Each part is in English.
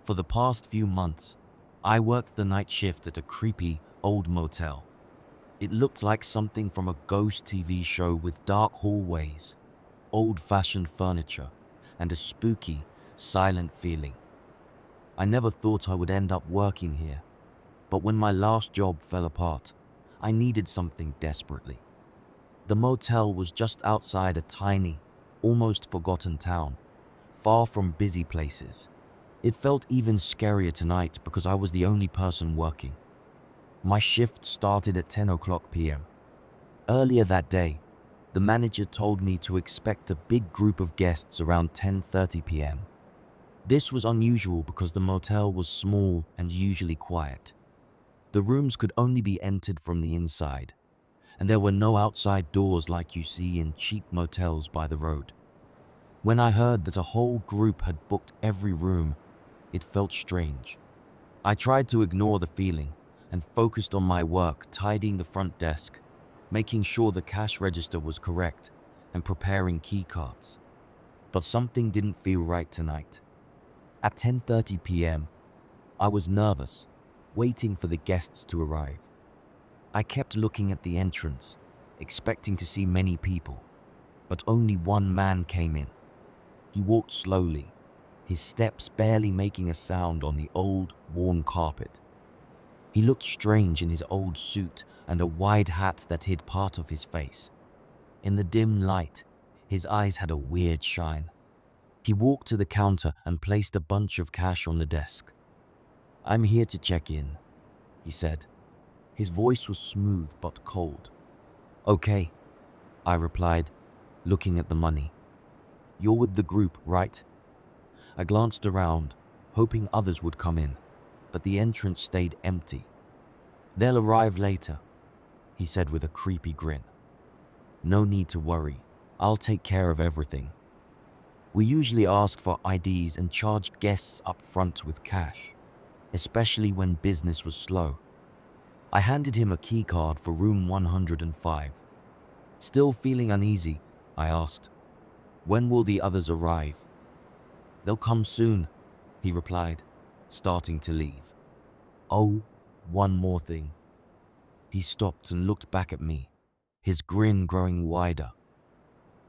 For the past few months, I worked the night shift at a creepy old motel. It looked like something from a ghost TV show with dark hallways, old-fashioned furniture, and a spooky, silent feeling. I never thought I would end up working here, but when my last job fell apart, I needed something desperately. The motel was just outside a tiny, almost forgotten town, far from busy places. It felt even scarier tonight because I was the only person working. My shift started at 10 o'clock p.m. Earlier that day, the manager told me to expect a big group of guests around 10:30 p.m. This was unusual because the motel was small and usually quiet. The rooms could only be entered from the inside, and there were no outside doors like you see in cheap motels by the road. When I heard that a whole group had booked every room, it felt strange. I tried to ignore the feeling and focused on my work, tidying the front desk, making sure the cash register was correct, and preparing key cards. But something didn't feel right tonight. At 10:30 p.m., I was nervous, waiting for the guests to arrive. I kept looking at the entrance, expecting to see many people, but only one man came in. He walked slowly, his steps barely making a sound on the old, worn carpet. He looked strange in his old suit and a wide hat that hid part of his face. In the dim light, his eyes had a weird shine. He walked to the counter and placed a bunch of cash on the desk. "I'm here to check in," he said. His voice was smooth but cold. "Okay," I replied, looking at the money. "You're with the group, right?" I glanced around, hoping others would come in, but the entrance stayed empty. "They'll arrive later," he said with a creepy grin. "No need to worry. I'll take care of everything." We usually asked for IDs and charged guests up front with cash, especially when business was slow. I handed him a key card for room 105. Still feeling uneasy, I asked, "When will the others arrive?" "They'll come soon," he replied, starting to leave. "Oh, one more thing." He stopped and looked back at me, his grin growing wider.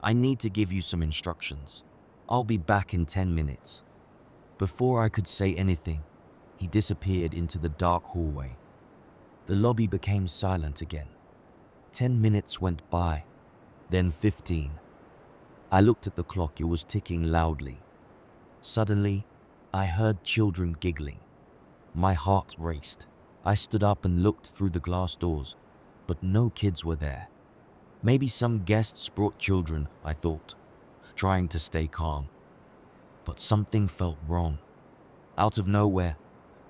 "I need to give you some instructions. I'll be back in 10 minutes. Before I could say anything, he disappeared into the dark hallway. The lobby became silent again. 10 minutes went by, then 15. I looked at the clock, it was ticking loudly. Suddenly, I heard children giggling. My heart raced. I stood up and looked through the glass doors, but no kids were there. Maybe some guests brought children, I thought, trying to stay calm. But something felt wrong. Out of nowhere,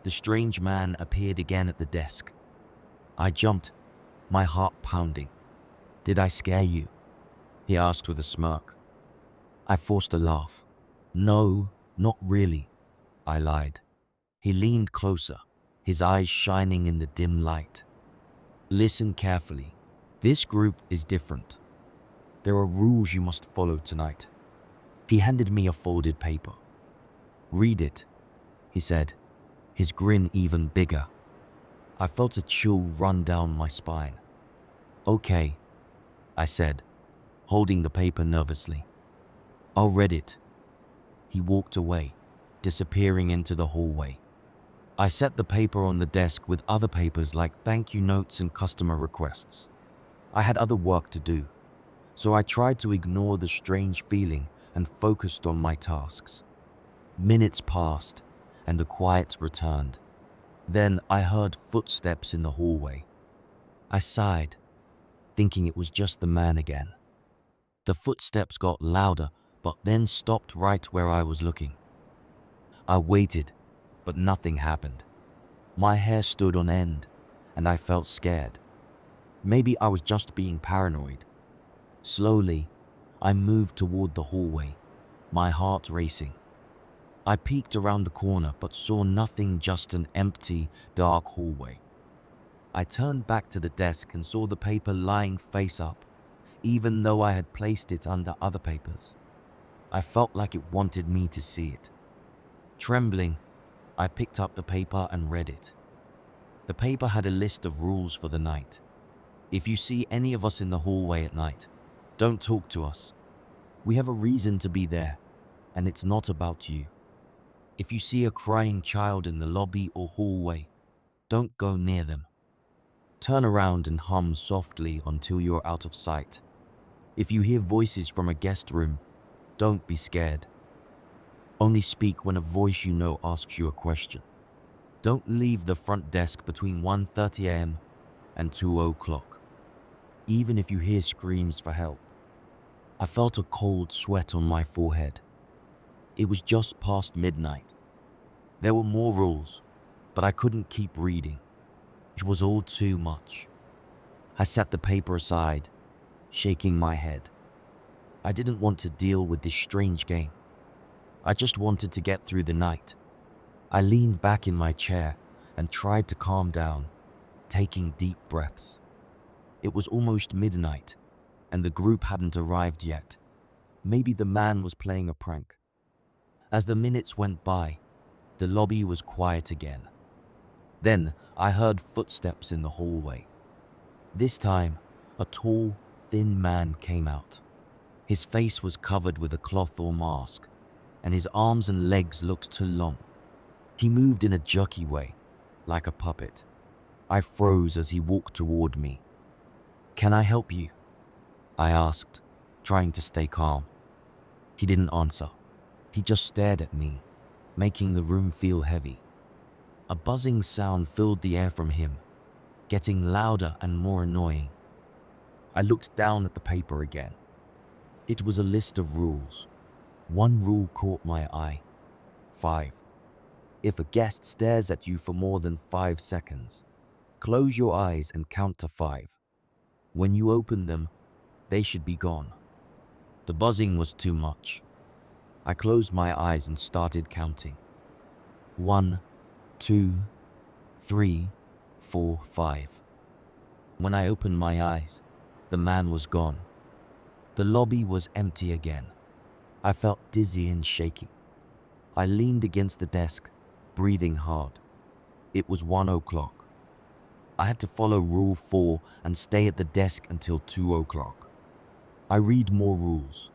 the strange man appeared again at the desk. I jumped, my heart pounding. "Did I scare you?" he asked with a smirk. I forced a laugh. "No, not really," I lied. He leaned closer, his eyes shining in the dim light. "Listen carefully. This group is different. There are rules you must follow tonight." He handed me a folded paper. "Read it," he said, his grin even bigger. I felt a chill run down my spine. "Okay," I said, holding the paper nervously. "I'll read it." He walked away, disappearing into the hallway. I set the paper on the desk with other papers like thank you notes and customer requests. I had other work to do, so I tried to ignore the strange feeling and focused on my tasks. Minutes passed, and the quiet returned. Then I heard footsteps in the hallway. I sighed, thinking it was just the man again. The footsteps got louder, but then stopped right where I was looking. I waited, but nothing happened. My hair stood on end, and I felt scared. Maybe I was just being paranoid. Slowly, I moved toward the hallway, my heart racing. I peeked around the corner but saw nothing, just an empty, dark hallway. I turned back to the desk and saw the paper lying face up, even though I had placed it under other papers. I felt like it wanted me to see it. Trembling, I picked up the paper and read it. The paper had a list of rules for the night. If you see any of us in the hallway at night, don't talk to us. We have a reason to be there, and it's not about you. If you see a crying child in the lobby or hallway, don't go near them. Turn around and hum softly until you're out of sight. If you hear voices from a guest room, don't be scared. Only speak when a voice you know asks you a question. Don't leave the front desk between 1:30 a.m. and 2 o'clock, even if you hear screams for help. I felt a cold sweat on my forehead. It was just past midnight. There were more rules, but I couldn't keep reading. It was all too much. I set the paper aside, shaking my head. I didn't want to deal with this strange game. I just wanted to get through the night. I leaned back in my chair and tried to calm down, taking deep breaths. It was almost midnight, and the group hadn't arrived yet. Maybe the man was playing a prank. As the minutes went by, the lobby was quiet again. Then I heard footsteps in the hallway. This time, a tall, thin man came out. His face was covered with a cloth or mask, and his arms and legs looked too long. He moved in a jerky way, like a puppet. I froze as he walked toward me. "Can I help you?" I asked, trying to stay calm. He didn't answer. He just stared at me, making the room feel heavy. A buzzing sound filled the air from him, getting louder and more annoying. I looked down at the paper again. It was a list of rules. One rule caught my eye. 5. If a guest stares at you for more than 5 seconds, close your eyes and count to 5. When you open them, they should be gone. The buzzing was too much. I closed my eyes and started counting. 1, 2, 3, 4, 5. When I opened my eyes, the man was gone. The lobby was empty again. I felt dizzy and shaky. I leaned against the desk, breathing hard. It was 1 o'clock. I had to follow Rule 4 and stay at the desk until 2 o'clock. I read more rules.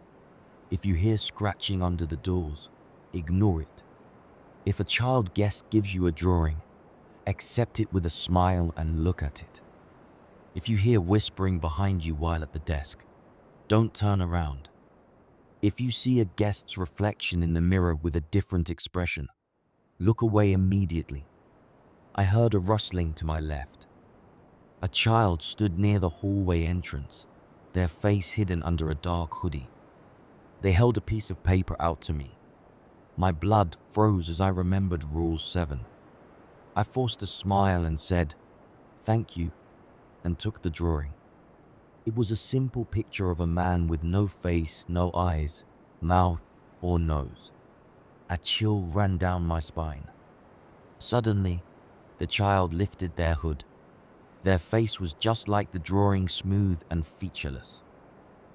If you hear scratching under the doors, ignore it. If a child guest gives you a drawing, accept it with a smile and look at it. If you hear whispering behind you while at the desk, don't turn around. If you see a guest's reflection in the mirror with a different expression, look away immediately. I heard a rustling to my left. A child stood near the hallway entrance, their face hidden under a dark hoodie. They held a piece of paper out to me. My blood froze as I remembered Rule 7. I forced a smile and said, "Thank you," and took the drawing. It was a simple picture of a man with no face, no eyes, mouth, or nose. A chill ran down my spine. Suddenly, the child lifted their hood. Their face was just like the drawing, smooth and featureless.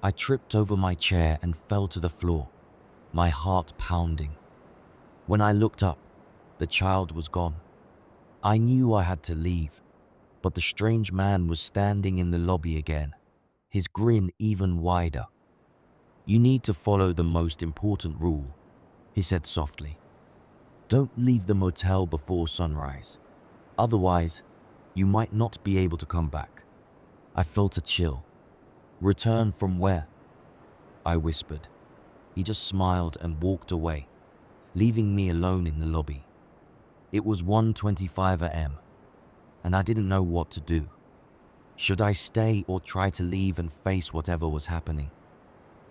I tripped over my chair and fell to the floor, my heart pounding. When I looked up, the child was gone. I knew I had to leave, but the strange man was standing in the lobby again, his grin even wider. "You need to follow the most important rule," he said softly. "Don't leave the motel before sunrise. Otherwise, you might not be able to come back." I felt a chill. "Return from where?" I whispered. He just smiled and walked away, leaving me alone in the lobby. It was 1:25 a.m., and I didn't know what to do. Should I stay or try to leave and face whatever was happening?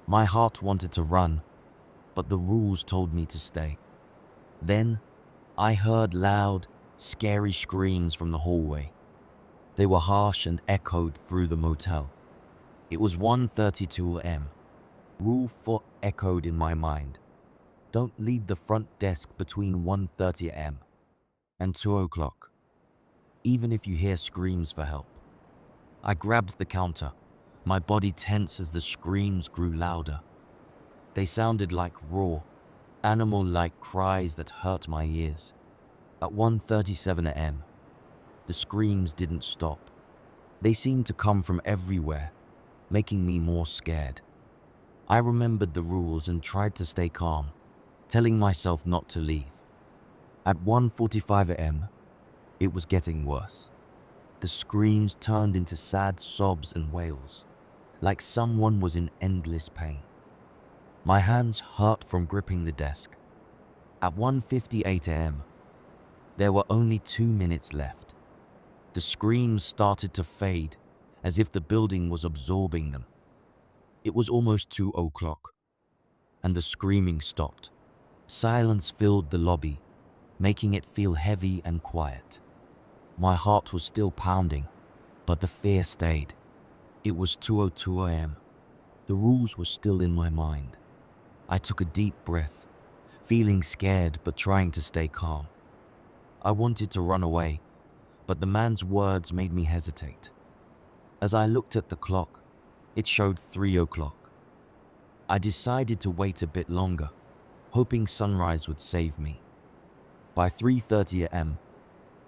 My heart wanted to run, but the rules told me to stay. Then, I heard loud, scary screams from the hallway. They were harsh and echoed through the motel. It was 1:32 a.m. Rule 4 echoed in my mind. Don't leave the front desk between 1:30 a.m. and 2 o'clock, even if you hear screams for help. I grabbed the counter, my body tense as the screams grew louder. They sounded like raw, animal-like cries that hurt my ears. At 1:37 a.m., the screams didn't stop. They seemed to come from everywhere, making me more scared. I remembered the rules and tried to stay calm, telling myself not to leave. At 1:45 a.m., it was getting worse. The screams turned into sad sobs and wails, like someone was in endless pain. My hands hurt from gripping the desk. At 1:58 a.m., there were only 2 minutes left. The screams started to fade, as if the building was absorbing them. It was almost 2 o'clock, and the screaming stopped. Silence filled the lobby, making it feel heavy and quiet. My heart was still pounding, but the fear stayed. It was 2:02 a.m. The rules were still in my mind. I took a deep breath, feeling scared but trying to stay calm. I wanted to run away, but the man's words made me hesitate. As I looked at the clock, it showed 3 o'clock. I decided to wait a bit longer, hoping sunrise would save me. By 3:30 a.m.,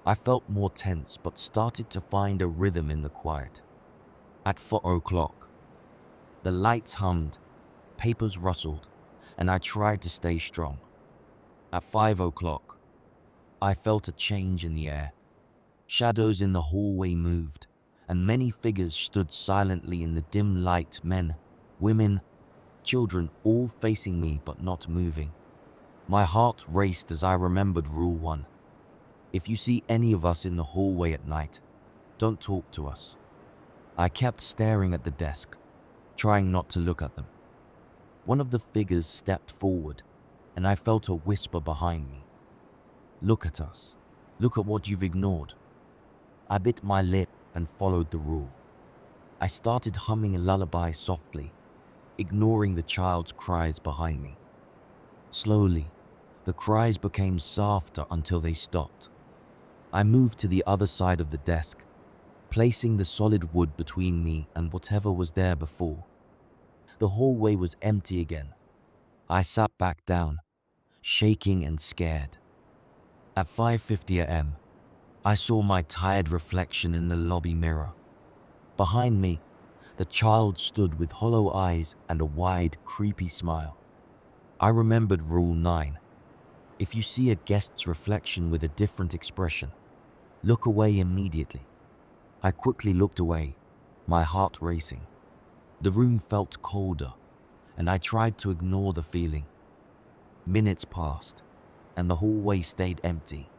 I felt more tense but started to find a rhythm in the quiet. At 4 o'clock, the lights hummed, papers rustled, and I tried to stay strong. At 5 o'clock, I felt a change in the air. Shadows in the hallway moved, and many figures stood silently in the dim light, men, women, children, all facing me but not moving. My heart raced as I remembered Rule 1. If you see any of us in the hallway at night, don't talk to us. I kept staring at the desk, trying not to look at them. One of the figures stepped forward, and I felt a whisper behind me. Look at us. Look at what you've ignored. I bit my lip and followed the rule. I started humming a lullaby softly, ignoring the child's cries behind me. Slowly, the cries became softer until they stopped. I moved to the other side of the desk, placing the solid wood between me and whatever was there before. The hallway was empty again. I sat back down, shaking and scared. At 5:50 a.m., I saw my tired reflection in the lobby mirror. Behind me, the child stood with hollow eyes and a wide, creepy smile. I remembered Rule 9. If you see a guest's reflection with a different expression, look away immediately. I quickly looked away, my heart racing. The room felt colder, and I tried to ignore the feeling. Minutes passed, and the hallway stayed empty.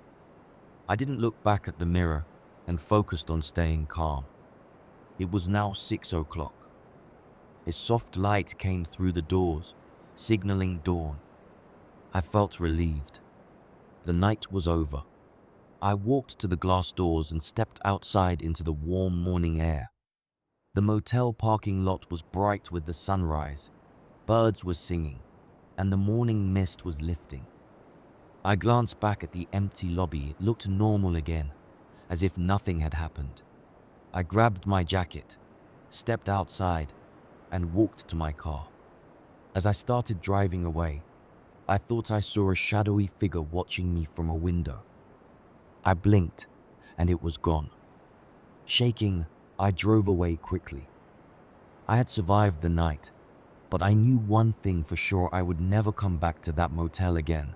I didn't look back at the mirror and focused on staying calm. It was now 6 o'clock. A soft light came through the doors, signaling dawn. I felt relieved. The night was over. I walked to the glass doors and stepped outside into the warm morning air. The motel parking lot was bright with the sunrise. Birds were singing, and the morning mist was lifting. I glanced back at the empty lobby. It looked normal again, as if nothing had happened. I grabbed my jacket, stepped outside, and walked to my car. As I started driving away, I thought I saw a shadowy figure watching me from a window. I blinked, and it was gone. Shaking, I drove away quickly. I had survived the night, but I knew one thing for sure: I would never come back to that motel again.